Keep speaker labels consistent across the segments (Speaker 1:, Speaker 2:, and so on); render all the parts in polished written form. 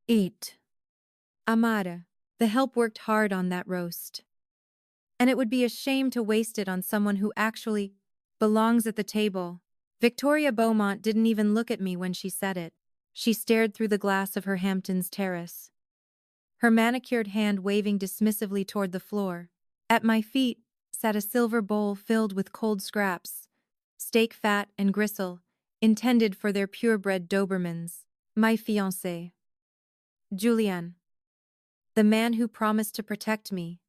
Speaker 1: Eat. Amara. The help worked hard on that roast. And it would be a shame to waste it on someone who actually belongs at the table. Victoria Beaumont didn't even look at me when she said it. She stared through the glass of her Hamptons Terrace, her manicured hand waving dismissively toward the floor. At my feet sat a silver bowl filled with cold scraps, steak fat and gristle, intended for their purebred Dobermans. My fiancé, Julien, the man who promised to protect me,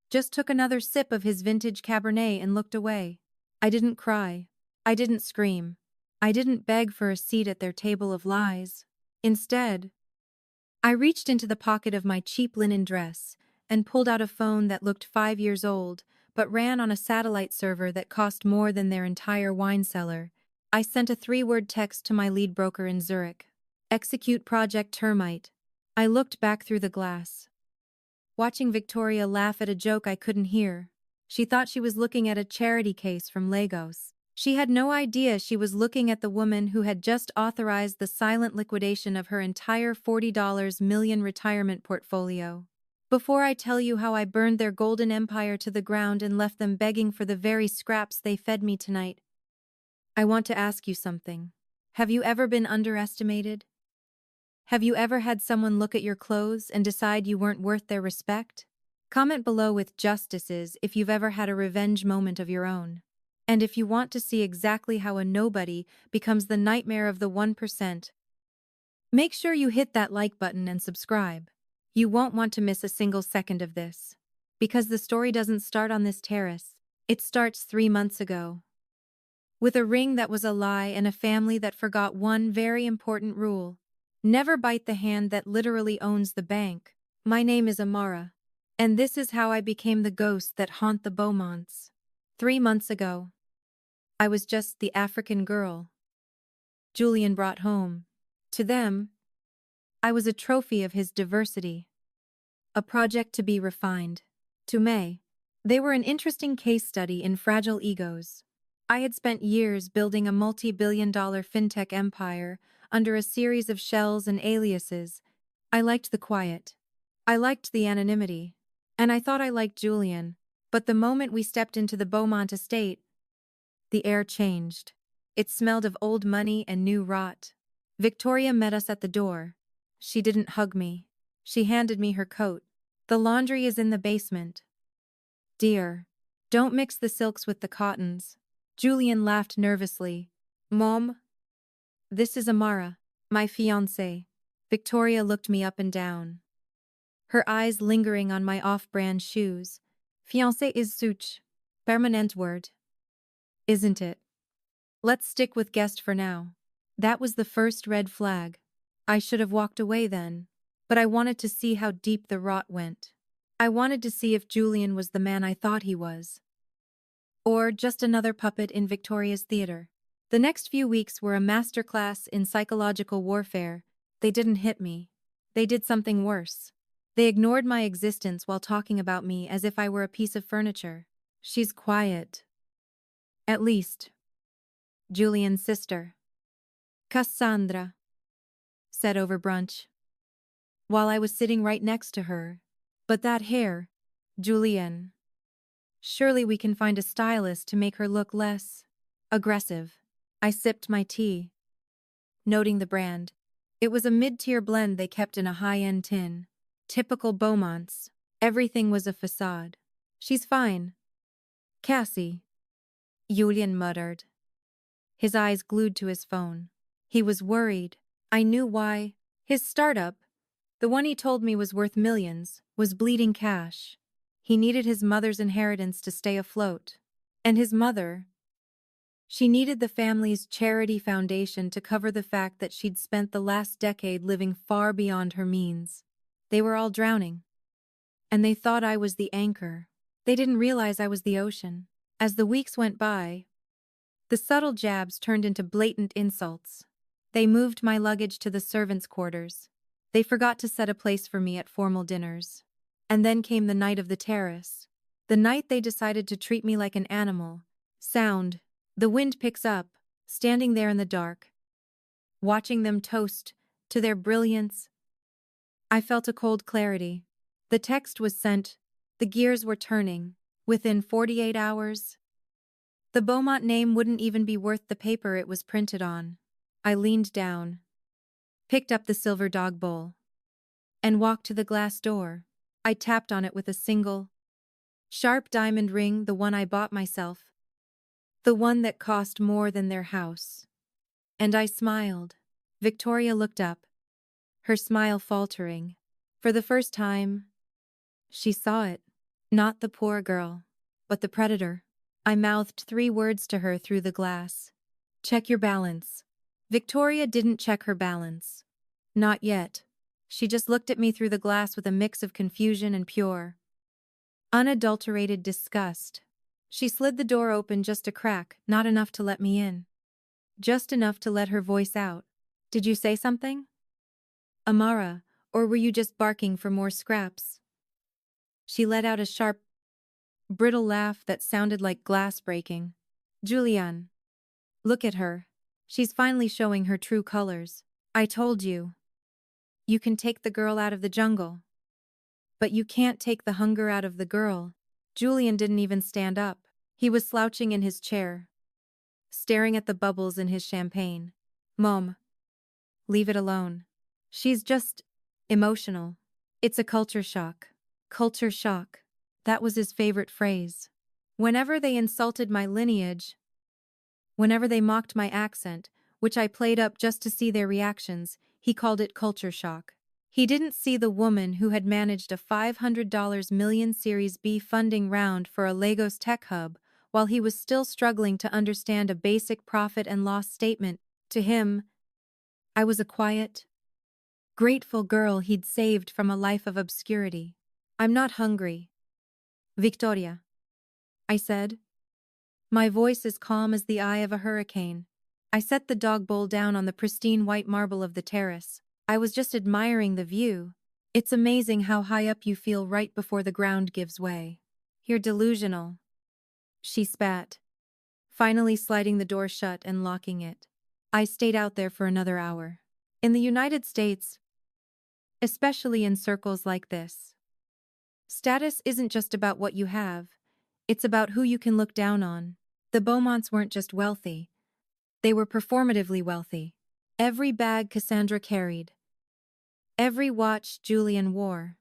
Speaker 1: just took another sip of his vintage Cabernet and looked away. I didn't cry. I didn't scream. I didn't beg for a seat at their table of lies. Instead, I reached into the pocket of my cheap linen dress and pulled out a phone that looked 5 years old but ran on a satellite server that cost more than their entire wine cellar. I sent a 3-word text to my lead broker in Zurich. Execute Project Termite. I looked back through the glass, watching Victoria laugh at a joke I couldn't hear. She thought she was looking at a charity case from Lagos. She had no idea she was looking at the woman who had just authorized the silent liquidation of her entire $40 million retirement portfolio. Before I tell you how I burned their golden empire to the ground and left them begging for the very scraps they fed me tonight, I want to ask you something. Have you ever been underestimated? Have you ever had someone look at your clothes and decide you weren't worth their respect? Comment below with justices if you've ever had a revenge moment of your own. And if you want to see exactly how a nobody becomes the nightmare of the 1%, make sure you hit that like button and subscribe. You won't want to miss a single second of this. Because the story doesn't start on this terrace. It starts 3 months ago. With a ring that was a lie and a family that forgot one very important rule. Never bite the hand that literally owns the bank. My name is Amara. And this is how I became the ghost that haunt the Beaumonts. 3 months ago, I was just the African girl Julien brought home. To them, I was a trophy of his diversity, a project to be refined. To May, they were an interesting case study in fragile egos. I had spent years building a multi-billion-dollar fintech empire under a series of shells and aliases. I liked the quiet. I liked the anonymity. And I thought I liked Julien. But the moment we stepped into the Beaumont estate, the air changed. It smelled of old money and new rot. Victoria met us at the door. She didn't hug me. She handed me her coat. The laundry is in the basement. Dear, don't mix the silks with the cottons. Julien laughed nervously. Mom? This is Amara, my fiancé. Victoria looked me up and down, her eyes lingering on my off-brand shoes. Fiancé is such permanent word, isn't it? Let's stick with guest for now. That was the first red flag. I should have walked away then, but I wanted to see how deep the rot went. I wanted to see if Julien was the man I thought he was, or just another puppet in Victoria's theater. The next few weeks were a masterclass in psychological warfare. They didn't hit me. They did something worse. They ignored my existence while talking about me as if I were a piece of furniture. She's quiet. At least, Julien's sister, Cassandra, said over brunch, while I was sitting right next to her. But that hair, Julien. Surely we can find a stylist to make her look less aggressive. I sipped my tea, noting the brand. It was a mid-tier blend they kept in a high-end tin. Typical Beaumonts. Everything was a facade. She's fine, Cassie, Julien muttered, his eyes glued to his phone. He was worried. I knew why. His startup, the one he told me was worth millions, was bleeding cash. He needed his mother's inheritance to stay afloat. And his mother, she needed the family's charity foundation to cover the fact that she'd spent the last decade living far beyond her means. They were all drowning. And they thought I was the anchor. They didn't realize I was the ocean. As the weeks went by, the subtle jabs turned into blatant insults. They moved my luggage to the servants' quarters. They forgot to set a place for me at formal dinners. And then came the night of the terrace. The night they decided to treat me like an animal. Sound. The wind picks up, standing there in the dark, watching them toast to their brilliance, I felt a cold clarity. The text was sent. The gears were turning. Within 48 hours, the Beaumont name wouldn't even be worth the paper it was printed on. I leaned down, picked up the silver dog bowl, and walked to the glass door. I tapped on it with a single, sharp diamond ring, the one I bought myself, the one that cost more than their house. And I smiled. Victoria looked up, her smile faltering. For the first time, she saw it. Not the poor girl, but the predator. I mouthed 3 words to her through the glass. Check your balance. Victoria didn't check her balance. Not yet. She just looked at me through the glass with a mix of confusion and pure, unadulterated disgust. She slid the door open just a crack, not enough to let me in. Just enough to let her voice out. Did you say something, Amara, or were you just barking for more scraps? She let out a sharp, brittle laugh that sounded like glass breaking. Julian. Look at her. She's finally showing her true colors. I told you. You can take the girl out of the jungle. But you can't take the hunger out of the girl. Julian didn't even stand up. He was slouching in his chair, staring at the bubbles in his champagne. Mom. Leave it alone. She's just emotional. It's a culture shock. Culture shock. That was his favorite phrase. Whenever they insulted my lineage, whenever they mocked my accent, which I played up just to see their reactions, he called it culture shock. He didn't see the woman who had managed a $500 million Series B funding round for a Lagos tech hub while he was still struggling to understand a basic profit and loss statement. To him, I was a quiet, grateful girl he'd saved from a life of obscurity. I'm not hungry, Victoria, I said. My voice as calm as the eye of a hurricane. I set the dog bowl down on the pristine white marble of the terrace. I was just admiring the view. It's amazing how high up you feel right before the ground gives way. You're delusional, she spat, finally sliding the door shut and locking it. I stayed out there for another hour. In the United States, especially in circles like this, status isn't just about what you have, it's about who you can look down on. The Beaumonts weren't just wealthy, they were performatively wealthy. Every bag Cassandra carried, every watch Julian wore,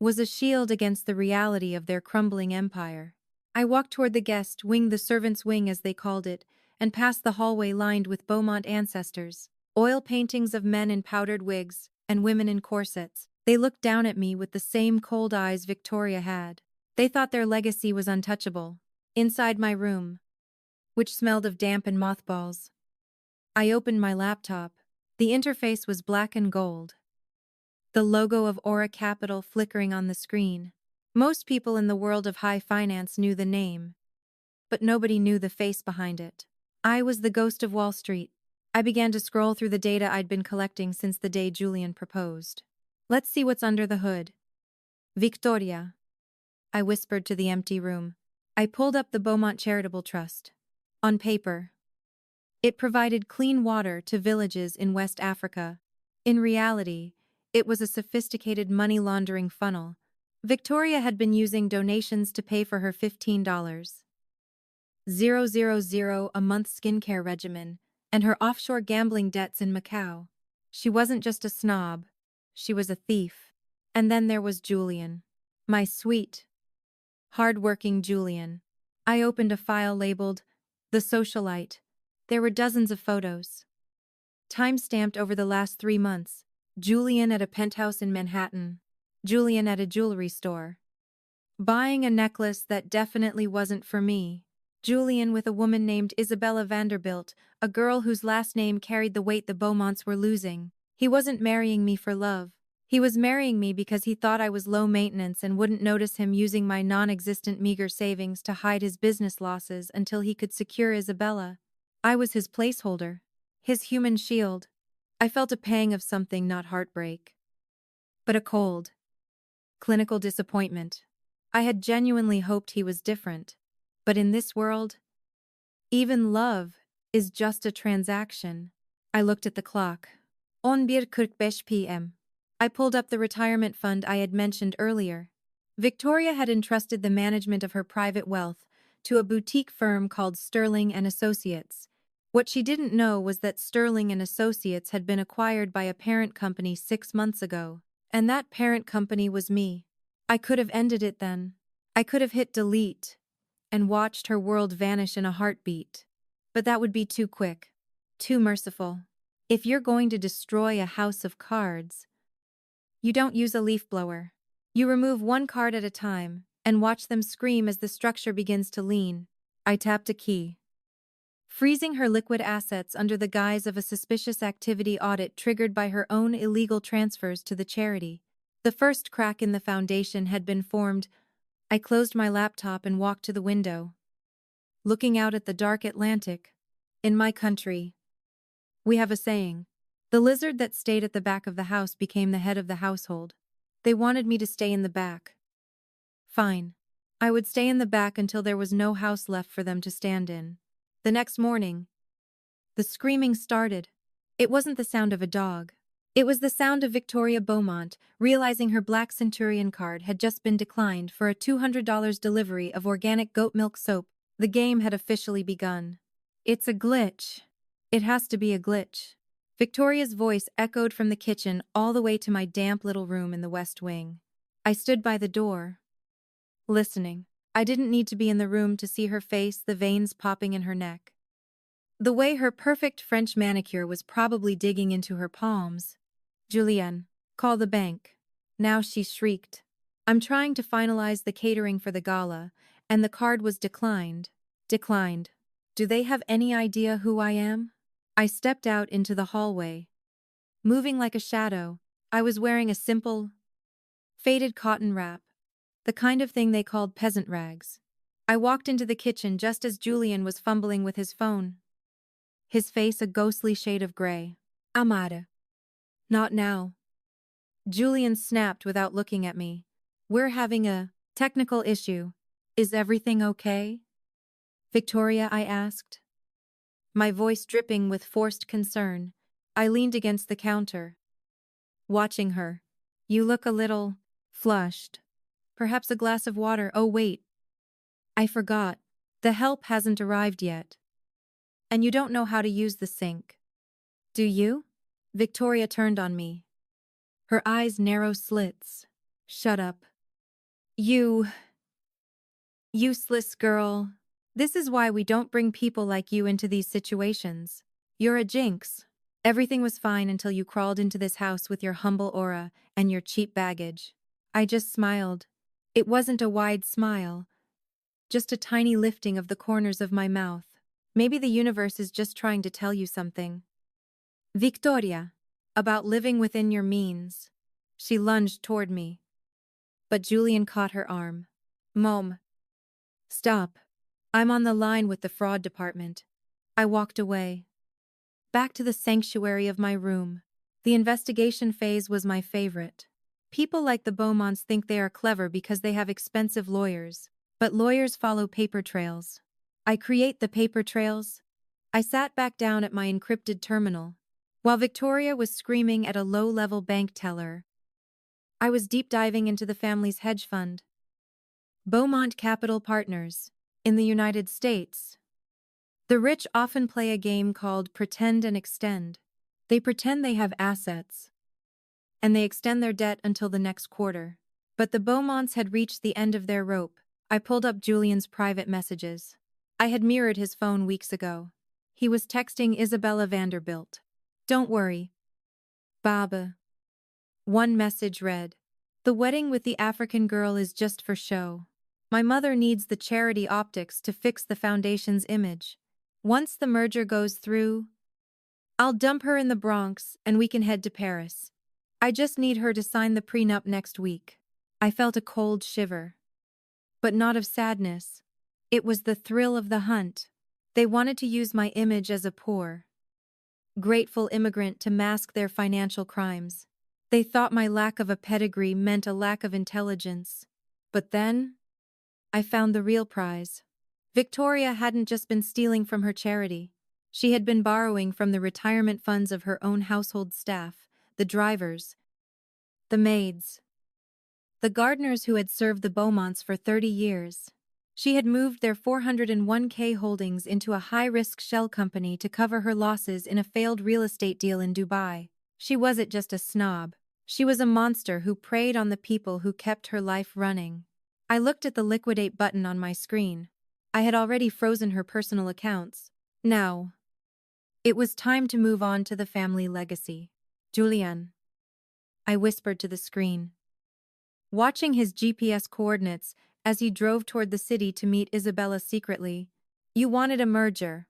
Speaker 1: was a shield against the reality of their crumbling empire. I walked toward the guest wing, the servants' wing as they called it, and past the hallway lined with Beaumont ancestors, oil paintings of men in powdered wigs and women in corsets. They looked down at me with the same cold eyes Victoria had. They thought their legacy was untouchable. Inside my room, which smelled of damp and mothballs, I opened my laptop. The interface was black and gold, the logo of Aura Capital flickering on the screen. Most people in the world of high finance knew the name, but nobody knew the face behind it. I was the ghost of Wall Street. I began to scroll through the data I'd been collecting since the day Julian proposed. Let's see what's under the hood. Victoria, I whispered to the empty room. I pulled up the Beaumont Charitable Trust. On paper, it provided clean water to villages in West Africa. In reality, it was a sophisticated money laundering funnel. Victoria had been using donations to pay for her $15,000 a month skincare regimen and her offshore gambling debts in Macau. She wasn't just a snob, she was a thief. And then there was Julian. My sweet, hard-working Julian. I opened a file labeled The Socialite. There were dozens of photos, time-stamped over the last 3 months. Julian at a penthouse in Manhattan. Julian at a jewelry store, buying a necklace that definitely wasn't for me. Julian with a woman named Isabella Vanderbilt, a girl whose last name carried the weight the Beaumonts were losing. He wasn't marrying me for love. He was marrying me because he thought I was low maintenance and wouldn't notice him using my non-existent meager savings to hide his business losses until he could secure Isabella. I was his placeholder, his human shield. I felt a pang of something, not heartbreak, but a cold, clinical disappointment. I had genuinely hoped he was different. But in this world, even love is just a transaction. I looked at the clock. 11:45 p.m. I pulled up the retirement fund I had mentioned earlier. Victoria had entrusted the management of her private wealth to a boutique firm called Sterling and Associates. What she didn't know was that Sterling and Associates had been acquired by a parent company 6 months ago. And that parent company was me. I could have ended it then. I could have hit delete and watched her world vanish in a heartbeat. But that would be too quick, too merciful. If you're going to destroy a house of cards, you don't use a leaf blower. You remove one card at a time and watch them scream as the structure begins to lean. I tapped a key. Freezing her liquid assets under the guise of a suspicious activity audit triggered by her own illegal transfers to the charity. The first crack in the foundation had been formed. I closed my laptop and walked to the window, looking out at the dark Atlantic. In my country, we have a saying: the lizard that stayed at the back of the house became the head of the household. They wanted me to stay in the back. Fine. I would stay in the back until there was no house left for them to stand in. The next morning, the screaming started. It wasn't the sound of a dog. It was the sound of Victoria Beaumont realizing her Black Centurion card had just been declined for a $200 delivery of organic goat milk soap. The game had officially begun. It's a glitch. It has to be a glitch. Victoria's voice echoed from the kitchen all the way to my damp little room in the West Wing. I stood by the door, listening. I didn't need to be in the room to see her face, the veins popping in her neck. The way her perfect French manicure was probably digging into her palms. Julienne, call the bank. Now, she shrieked. I'm trying to finalize the catering for the gala, and the card was declined. Declined. Do they have any idea who I am? I stepped out into the hallway. Moving like a shadow, I was wearing a simple, faded cotton wrap, the kind of thing they called peasant rags. I walked into the kitchen just as Julian was fumbling with his phone, his face a ghostly shade of gray. Amada. Not now. Julian snapped without looking at me. We're having a technical issue. Is everything okay? Victoria, I asked, my voice dripping with forced concern. I leaned against the counter, watching her. You look a little flushed. Perhaps a glass of water. Oh, wait. I forgot. The help hasn't arrived yet. And you don't know how to use the sink. Do you? Victoria turned on me, her eyes narrow slits. Shut up. You useless girl. This is why we don't bring people like you into these situations. You're a jinx. Everything was fine until you crawled into this house with your humble aura and your cheap baggage. I just smiled. It wasn't a wide smile, just a tiny lifting of the corners of my mouth. Maybe the universe is just trying to tell you something. Victoria, about living within your means. She lunged toward me, but Julian caught her arm. Mom. Stop. I'm on the line with the fraud department. I walked away, back to the sanctuary of my room. The investigation phase was my favorite. People like the Beaumonts think they are clever because they have expensive lawyers, but lawyers follow paper trails. I create the paper trails. I sat back down at my encrypted terminal. While Victoria was screaming at a low-level bank teller, I was deep diving into the family's hedge fund. Beaumont Capital Partners. In the United States, the rich often play a game called pretend and extend. They pretend they have assets, and they extend their debt until the next quarter. But the Beaumonts had reached the end of their rope. I pulled up Julian's private messages. I had mirrored his phone weeks ago. He was texting Isabella Vanderbilt. Don't worry, Baba. One message read, the wedding with the African girl is just for show. My mother needs the charity optics to fix the foundation's image. Once the merger goes through, I'll dump her in the Bronx and we can head to Paris. I just need her to sign the prenup next week. I felt a cold shiver, but not of sadness. It was the thrill of the hunt. They wanted to use my image as a poor, grateful immigrant to mask their financial crimes. They thought my lack of a pedigree meant a lack of intelligence. But then, I found the real prize. Victoria hadn't just been stealing from her charity. She had been borrowing from the retirement funds of her own household staff, the drivers, The maids. The gardeners who had served the Beaumonts for 30 years. She had moved their 401k holdings into a high-risk shell company to cover her losses in a failed real estate deal in Dubai. She wasn't just a snob. She was a monster who preyed on the people who kept her life running. I looked at the liquidate button on my screen. I had already frozen her personal accounts. Now, it was time to move on to the family legacy. Julian, I whispered to the screen. Watching his GPS coordinates as he drove toward the city to meet Isabella secretly. You wanted a merger.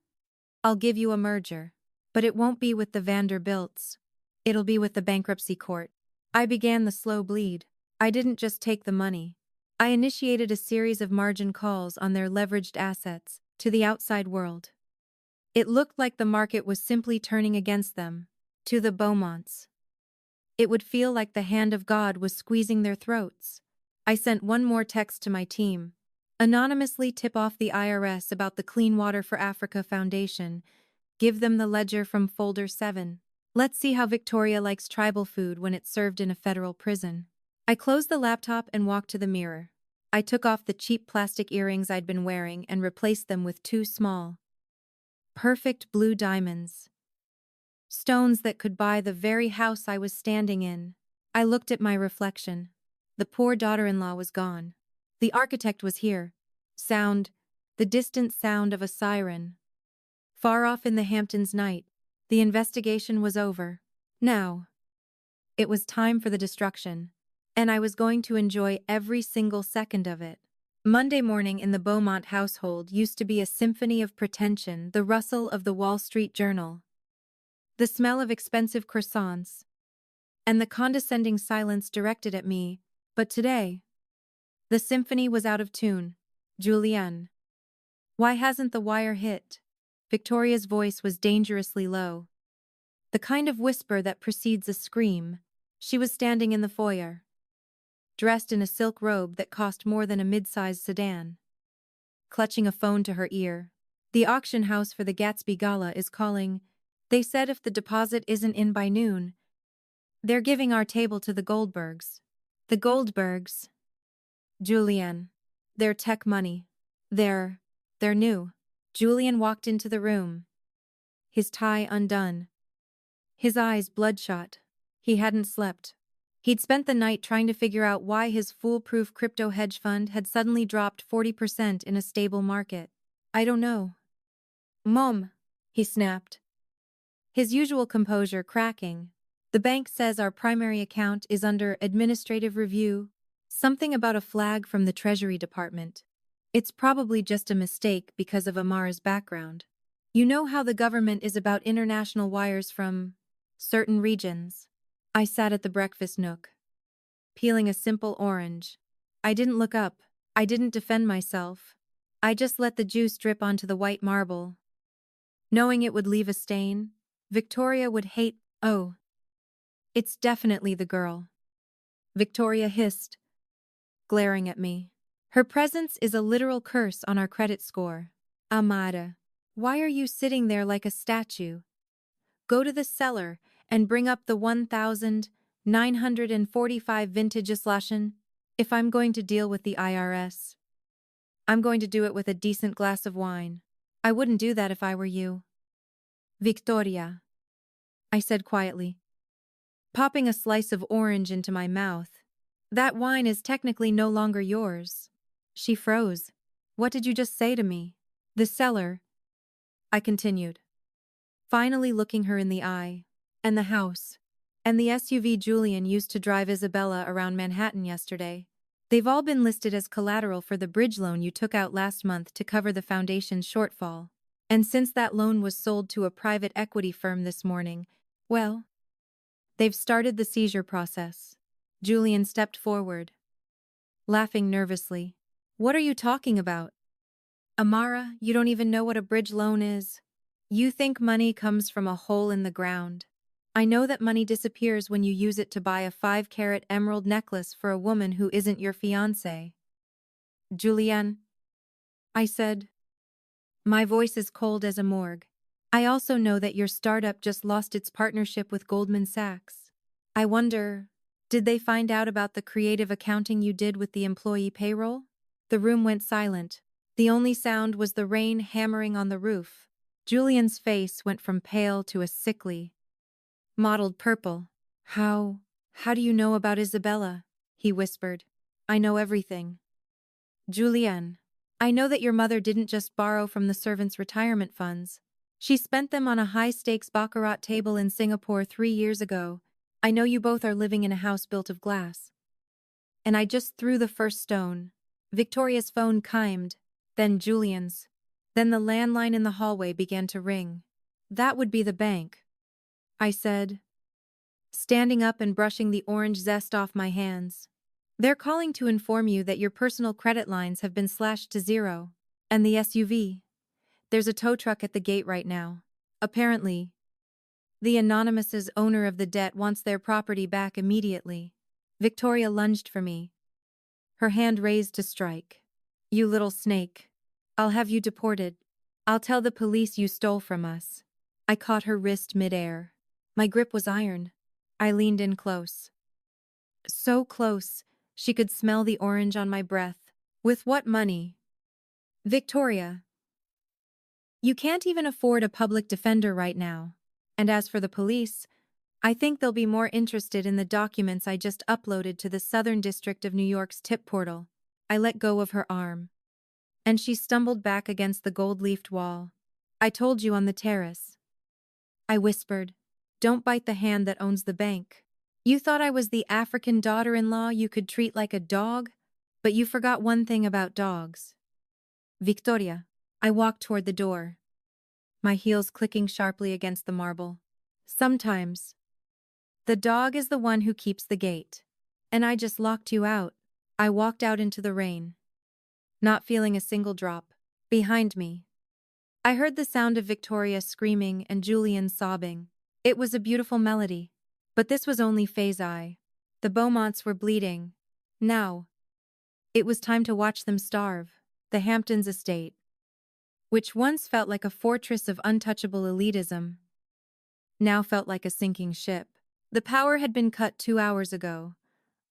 Speaker 1: I'll give you a merger. But it won't be with the Vanderbilts. It'll be with the bankruptcy court. I began the slow bleed. I didn't just take the money. I initiated a series of margin calls on their leveraged assets to the outside world. It looked like the market was simply turning against them, to the Beaumonts. It would feel like the hand of God was squeezing their throats. I sent one more text to my team. Anonymously tip off the IRS about the Clean Water for Africa Foundation. Give them the ledger from folder 7. Let's see how Victoria likes tribal food when it's served in a federal prison. I closed the laptop and walked to the mirror. I took off the cheap plastic earrings I'd been wearing and replaced them with two small, perfect blue diamonds. Stones that could buy the very house I was standing in. I looked at my reflection. The poor daughter-in-law was gone. The architect was here. The distant sound of a siren. Far off in the Hamptons night, the investigation was over. Now, it was time for the destruction, and I was going to enjoy every single second of it. Monday morning in the Beaumont household used to be a symphony of pretension, the rustle of the Wall Street Journal, the smell of expensive croissants, and the condescending silence directed at me. But today, the symphony was out of tune. Julian. Why hasn't the wire hit? Victoria's voice was dangerously low. The kind of whisper that precedes a scream. She was standing in the foyer, dressed in a silk robe that cost more than a mid-sized sedan, clutching a phone to her ear. The auction house for the Gatsby Gala is calling. They said if the deposit isn't in by noon, they're giving our table to the Goldbergs. The Goldbergs. Julian. They're tech money. They're new. Julian walked into the room, his tie undone, his eyes bloodshot. He hadn't slept. He'd spent the night trying to figure out why his foolproof crypto hedge fund had suddenly dropped 40% in a stable market. I don't know. Mom, he snapped, his usual composure cracking. The bank says our primary account is under administrative review. Something about a flag from the Treasury Department. It's probably just a mistake because of Amara's background. You know how the government is about international wires from certain regions. I sat at the breakfast nook, peeling a simple orange. I didn't look up. I didn't defend myself. I just let the juice drip onto the white marble, knowing it would leave a stain. Victoria would hate. Oh, it's definitely the girl. Victoria hissed, glaring at me. Her presence is a literal curse on our credit score. Amara, why are you sitting there like a statue? Go to the cellar and bring up the 1945 vintage Aslashan. If I'm going to deal with the IRS, I'm going to do it with a decent glass of wine. I wouldn't do that if I were you. Victoria, I said quietly, popping a slice of orange into my mouth. That wine is technically no longer yours. She froze. What did you just say to me? The cellar, I continued, finally looking her in the eye. And the house. And the SUV Julian used to drive Isabella around Manhattan yesterday. They've all been listed as collateral for the bridge loan you took out last month to cover the foundation's shortfall. And since that loan was sold to a private equity firm this morning, well, they've started the seizure process. Julian stepped forward, laughing nervously. What are you talking about? Amara, you don't even know what a bridge loan is. You think money comes from a hole in the ground. I know that money disappears when you use it to buy a 5-carat emerald necklace for a woman who isn't your fiancé. Julian, I said, my voice is cold as a morgue. I also know that your startup just lost its partnership with Goldman Sachs. I wonder, Did they find out about the creative accounting you did with the employee payroll? The room went silent. The only sound was the rain hammering on the roof. Julian's face went from pale to a sickly, mottled purple. How do you know about Isabella? He whispered. I know everything. Julian, I know that your mother didn't just borrow from the servants' retirement funds. She spent them on a high-stakes baccarat table in Singapore 3 years ago. I know you both are living in a house built of glass. And I just threw the first stone. Victoria's phone chimed, then Julian's. Then the landline in the hallway began to ring. That would be the bank, I said, standing up and brushing the orange zest off my hands. They're calling to inform you that your personal credit lines have been slashed to zero. And the SUV? There's a tow truck at the gate right now. Apparently, the anonymous owner of the debt wants their property back immediately. Victoria lunged for me, her hand raised to strike. You little snake. I'll have you deported. I'll tell the police you stole from us. I caught her wrist midair. My grip was iron. I leaned in close. So close, she could smell the orange on my breath. With what money? Victoria. You can't even afford a public defender right now. And as for the police, I think they'll be more interested in the documents I just uploaded to the Southern District of New York's tip portal. I let go of her arm, and she stumbled back against the gold-leafed wall. I told you on the terrace. I whispered, don't bite the hand that owns the bank. You thought I was the African daughter-in-law you could treat like a dog, but you forgot one thing about dogs. Victoria. I walked toward the door, my heels clicking sharply against the marble. Sometimes, the dog is the one who keeps the gate. And I just locked you out. I walked out into the rain, not feeling a single drop. Behind me, I heard the sound of Victoria screaming and Julian sobbing. It was a beautiful melody. But this was only phase I. The Beaumonts were bleeding. Now, it was time to watch them starve. The Hamptons estate, which once felt like a fortress of untouchable elitism, now felt like a sinking ship. The power had been cut 2 hours ago.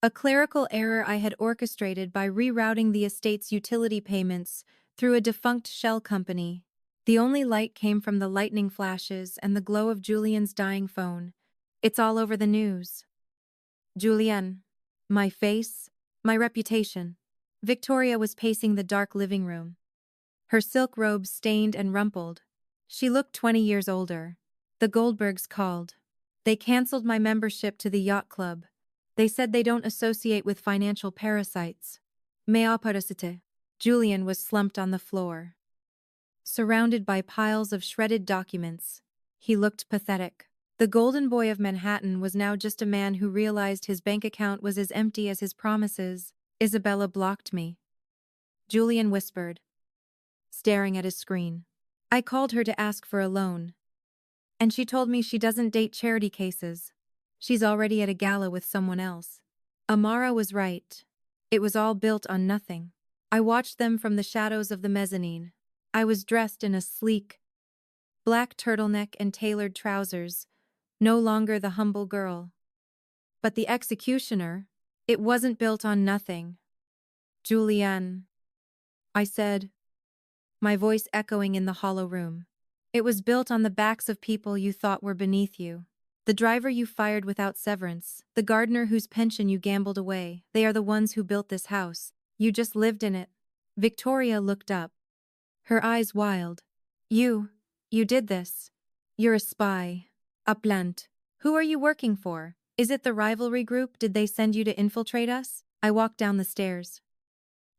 Speaker 1: A clerical error I had orchestrated by rerouting the estate's utility payments through a defunct shell company. The only light came from the lightning flashes and the glow of Julian's dying phone. It's all over the news. Julian. My face. My reputation. Victoria was pacing the dark living room, her silk robe stained and rumpled. She looked 20 years older. The Goldbergs called. They canceled my membership to the yacht club. They said they don't associate with financial parasites. Mais parasite. Julian was slumped on the floor, surrounded by piles of shredded documents. He looked pathetic. The golden boy of Manhattan was now just a man who realized his bank account was as empty as his promises. Isabella blocked me, Julian whispered, staring at his screen. I called her to ask for a loan, and she told me she doesn't date charity cases. She's already at a gala with someone else. Amara was right. It was all built on nothing. I watched them from the shadows of the mezzanine. I was dressed in a sleek, black turtleneck and tailored trousers, no longer the humble girl. But the executioner, it wasn't built on nothing. Julian, I said, my voice echoing in the hollow room. It was built on the backs of people you thought were beneath you. The driver you fired without severance, the gardener whose pension you gambled away, they are the ones who built this house. You just lived in it. Victoria looked up, her eyes wild. You did this. You're a spy. A plant. Who are you working for? Is it the rivalry group? Did they send you to infiltrate us? I walked down the stairs,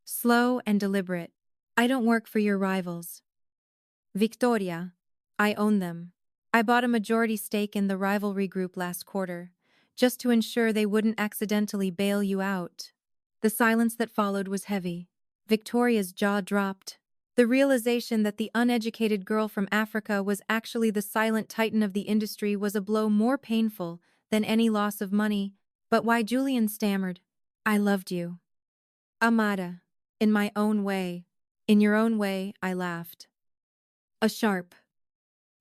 Speaker 1: slow and deliberate. I don't work for your rivals, Victoria. I own them. I bought a majority stake in the rivalry group last quarter, just to ensure they wouldn't accidentally bail you out. The silence that followed was heavy. Victoria's jaw dropped. The realization that the uneducated girl from Africa was actually the silent titan of the industry was a blow more painful than any loss of money. But why? Julian stammered. I loved you, Amada. In my own way. In your own way, I laughed. A sharp,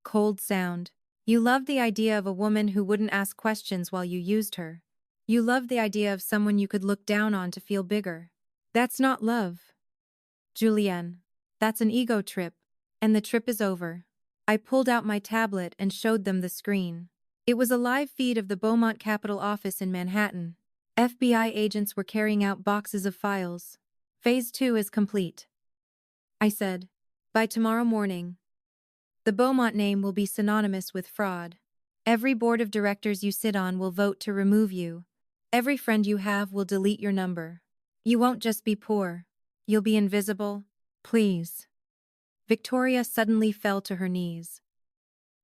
Speaker 1: cold sound. You loved the idea of a woman who wouldn't ask questions while you used her. You love the idea of someone you could look down on to feel bigger. That's not love. Julienne, that's an ego trip. And the trip is over. I pulled out my tablet and showed them the screen. It was a live feed of the Beaumont Capital office in Manhattan. FBI agents were carrying out boxes of files. Phase 2 is complete. I said. By tomorrow morning, the Beaumont name will be synonymous with fraud. Every board of directors you sit on will vote to remove you. Every friend you have will delete your number. You won't just be poor. You'll be invisible. Please. Victoria suddenly fell to her knees.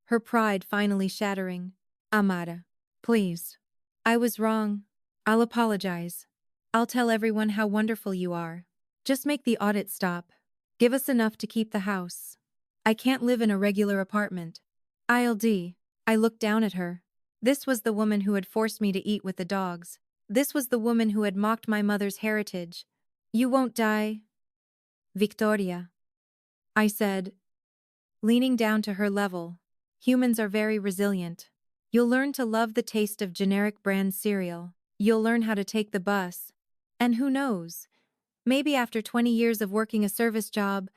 Speaker 1: Her pride finally shattering. Amara. Please. I was wrong. I'll apologize. I'll tell everyone how wonderful you are. Just make the audit stop. Give us enough to keep the house. I can't live in a regular apartment. I looked down at her. This was the woman who had forced me to eat with the dogs. This was the woman who had mocked my mother's heritage. You won't die, Victoria, I said, leaning down to her level. Humans are very resilient. You'll learn to love the taste of generic brand cereal. You'll learn how to take the bus. And who knows, maybe after 20 years of working a service job,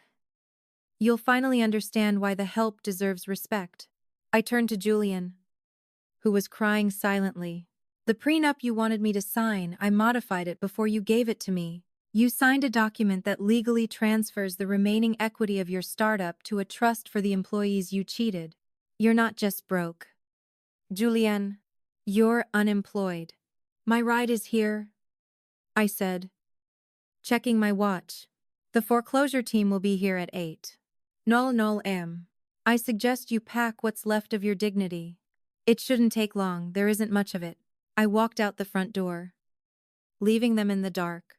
Speaker 1: you'll finally understand why the help deserves respect. I turned to Julian, who was crying silently. The prenup you wanted me to sign, I modified it before you gave it to me. You signed a document that legally transfers the remaining equity of your startup to a trust for the employees you cheated. You're not just broke. Julienne, you're unemployed. My ride is here, I said, checking my watch. The foreclosure team will be here at 8. 00 am. I suggest you pack what's left of your dignity. It shouldn't take long, there isn't much of it. I walked out the front door, leaving them in the dark.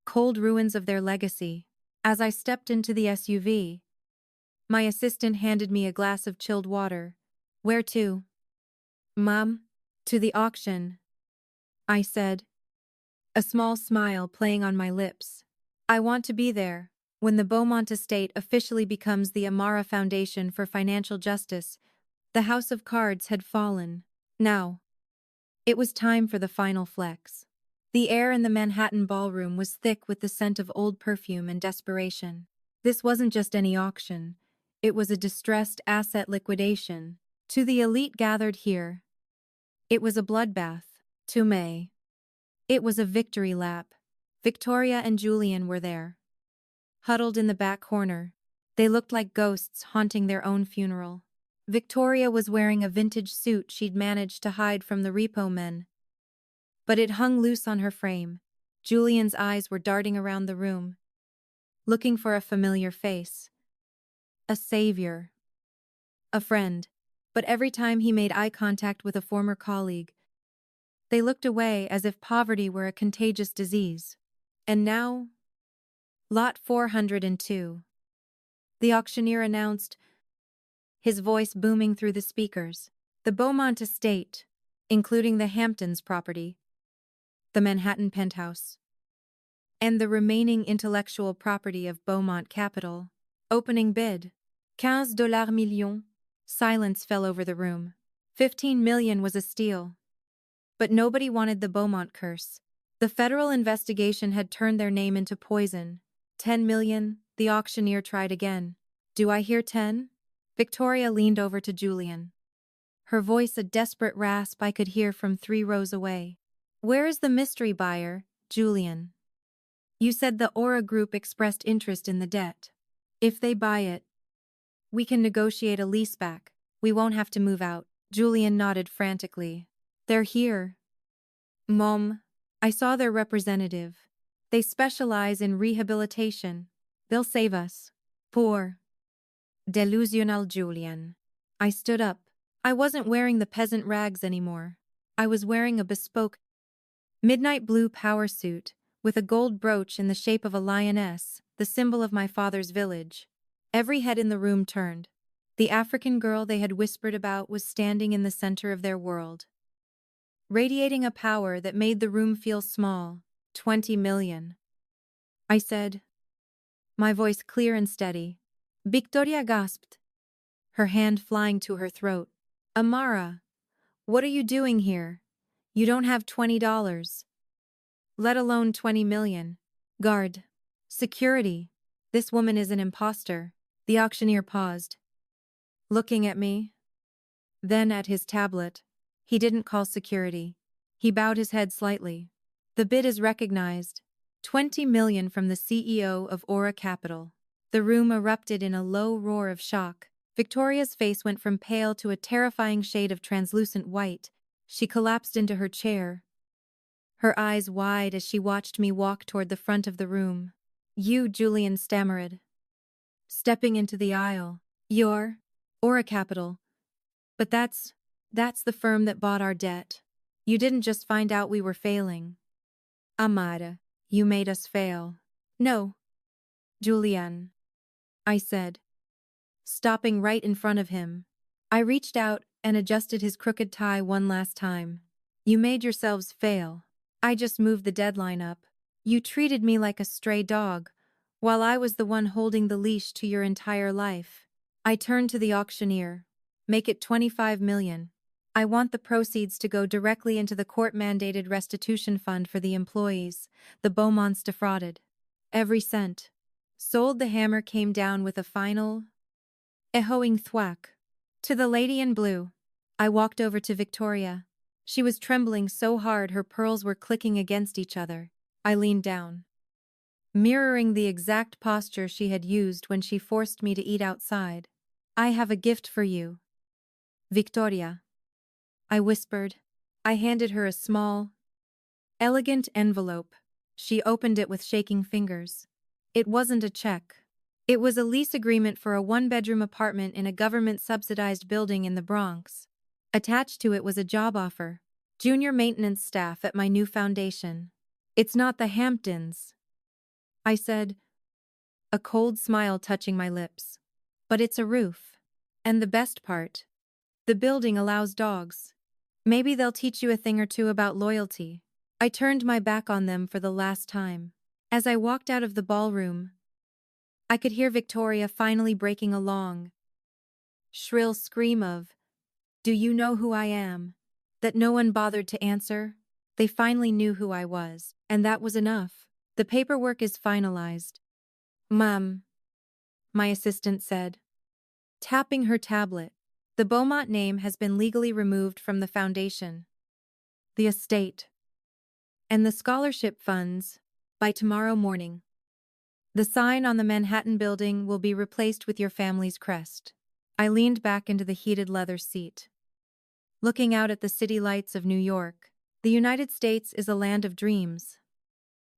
Speaker 1: Cold ruins of their legacy. As I stepped into the SUV, my assistant handed me a glass of chilled water. Where to? Mom? To the auction, I said, a small smile playing on my lips. I want to be there. When the Beaumont estate officially becomes the Amara Foundation for Financial Justice, the House of Cards had fallen. Now, it was time for the final flex. The air in the Manhattan ballroom was thick with the scent of old perfume and desperation. This wasn't just any auction. It was a distressed asset liquidation. To the elite gathered here, it was a bloodbath. To May, it was a victory lap. Victoria and Julian were there, huddled in the back corner. They looked like ghosts haunting their own funeral. Victoria was wearing a vintage suit she'd managed to hide from the repo men, but it hung loose on her frame. Julian's eyes were darting around the room, looking for a familiar face. A savior. A friend. But every time he made eye contact with a former colleague, they looked away as if poverty were a contagious disease. And now, Lot 402. The auctioneer announced, his voice booming through the speakers. The Beaumont estate, including the Hamptons property, the Manhattan penthouse, and the remaining intellectual property of Beaumont Capital. Opening bid. $15 million. Silence fell over the room. 15 million was a steal. But nobody wanted the Beaumont curse. The federal investigation had turned their name into poison. 10 million, the auctioneer tried again. Do I hear 10? Victoria leaned over to Julian, her voice a desperate rasp I could hear from 3 rows away. Where is the mystery buyer, Julian? You said the Aura Group expressed interest in the debt. If they buy it, we can negotiate a leaseback. We won't have to move out. Julian nodded frantically. They're here. Mom, I saw their representative. They specialize in rehabilitation. They'll save us. Poor. Delusional Julian. I stood up. I wasn't wearing the peasant rags anymore. I was wearing a bespoke midnight blue power suit with a gold brooch in the shape of a lioness, the symbol of my father's village. Every head in the room turned. The African girl they had whispered about was standing in the center of their world, radiating a power that made the room feel small. 20 million. I said, my voice clear and steady. Victoria gasped, her hand flying to her throat. Amara, what are you doing here? You don't have $20. Let alone 20 million. Guard. Security. This woman is an imposter. The auctioneer paused, looking at me, then at his tablet. He didn't call security. He bowed his head slightly. The bid is recognized. 20 million from the CEO of Aura Capital. The room erupted in a low roar of shock. Victoria's face went from pale to a terrifying shade of translucent white. She collapsed into her chair, her eyes wide as she watched me walk toward the front of the room. You, Julian stammered, stepping into the aisle. You're Aura Capital. But that's the firm that bought our debt. You didn't just find out we were failing. Amara, you made us fail. No, Julian, I said, stopping right in front of him. I reached out and adjusted his crooked tie one last time. You made yourselves fail. I just moved the deadline up. You treated me like a stray dog, while I was the one holding the leash to your entire life. I turned to the auctioneer. Make it 25 million. I want the proceeds to go directly into the court-mandated restitution fund for the employees the Beaumonts defrauded. Every cent. Sold. The hammer came down with a final, echoing thwack. To the lady in blue. I walked over to Victoria. She was trembling so hard her pearls were clicking against each other. I leaned down, mirroring the exact posture she had used when she forced me to eat outside. I have a gift for you, Victoria, I whispered. I handed her a small, elegant envelope. She opened it with shaking fingers. It wasn't a check. It was a lease agreement for a one-bedroom apartment in a government-subsidized building in the Bronx. Attached to it was a job offer. Junior maintenance staff at my new foundation. It's not the Hamptons, I said, a cold smile touching my lips. But it's a roof. And the best part, the building allows dogs. Maybe they'll teach you a thing or two about loyalty. I turned my back on them for the last time. As I walked out of the ballroom, I could hear Victoria finally breaking a long, shrill scream of, "Do you know who I am?" that no one bothered to answer. They finally knew who I was, and that was enough. The paperwork is finalized, Mom, my assistant said, tapping her tablet. The Beaumont name has been legally removed from the foundation, the estate, and the scholarship funds by tomorrow morning. The sign on the Manhattan building will be replaced with your family's crest. I leaned back into the heated leather seat, looking out at the city lights of New York. The United States is a land of dreams,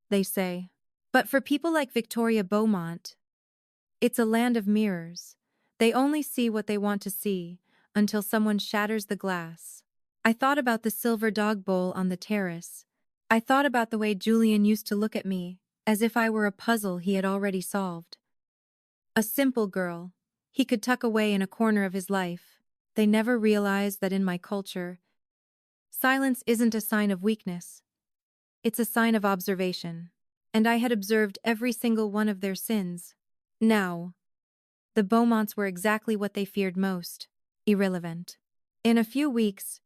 Speaker 1: they say. But for people like Victoria Beaumont, it's a land of mirrors. They only see what they want to see until someone shatters the glass. I thought about the silver dog bowl on the terrace. I thought about the way Julian used to look at me, as if I were a puzzle he had already solved. A simple girl he could tuck away in a corner of his life. They never realized that in my culture, silence isn't a sign of weakness. It's a sign of observation. And I had observed every single one of their sins. Now, the Beaumonts were exactly what they feared most: irrelevant. In a few weeks,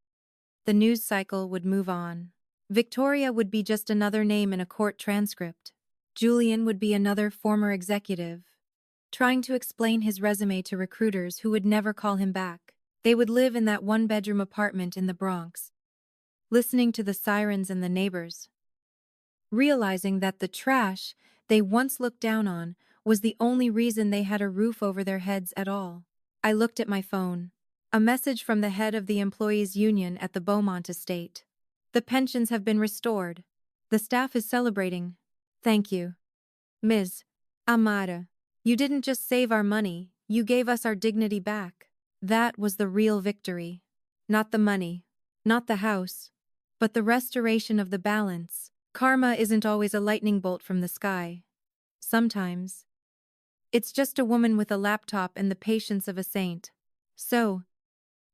Speaker 1: the news cycle would move on. Victoria would be just another name in a court transcript. Julian would be another former executive, trying to explain his resume to recruiters who would never call him back. They would live in that one-bedroom apartment in the Bronx, listening to the sirens and the neighbors, realizing that the trash they once looked down on was the only reason they had a roof over their heads at all. I looked at my phone. A message from the head of the employees' union at the Beaumont estate. The pensions have been restored. The staff is celebrating. Thank you, Ms. Amara. You didn't just save our money, you gave us our dignity back. That was the real victory. Not the money, not the house, but the restoration of the balance. Karma isn't always a lightning bolt from the sky. Sometimes, it's just a woman with a laptop and the patience of a saint. So,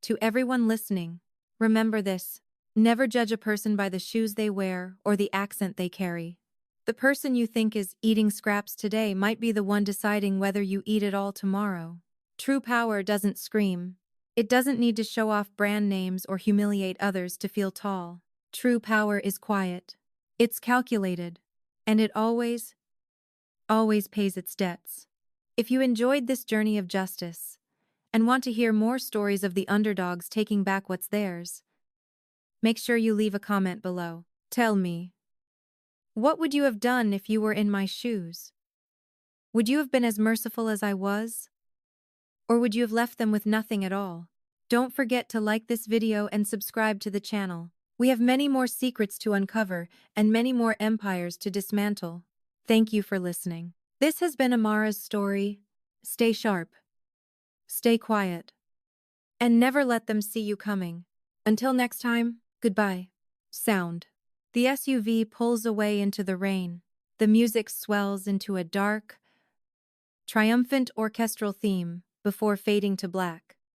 Speaker 1: to everyone listening, remember this: never judge a person by the shoes they wear or the accent they carry. The person you think is eating scraps today might be the one deciding whether you eat it all tomorrow. True power doesn't scream. It doesn't need to show off brand names or humiliate others to feel tall. True power is quiet. It's calculated. And it always pays its debts. If you enjoyed this journey of justice and want to hear more stories of the underdogs taking back what's theirs, make sure you leave a comment below. Tell me, what would you have done if you were in my shoes? Would you have been as merciful as I was? Or would you have left them with nothing at all? Don't forget to like this video and subscribe to the channel. We have many more secrets to uncover and many more empires to dismantle. Thank you for listening. This has been Amara's story. Stay sharp, stay quiet, and never let them see you coming. Until next time, goodbye. Sound. The SUV pulls away into the rain. The music swells into a dark, triumphant orchestral theme before fading to black.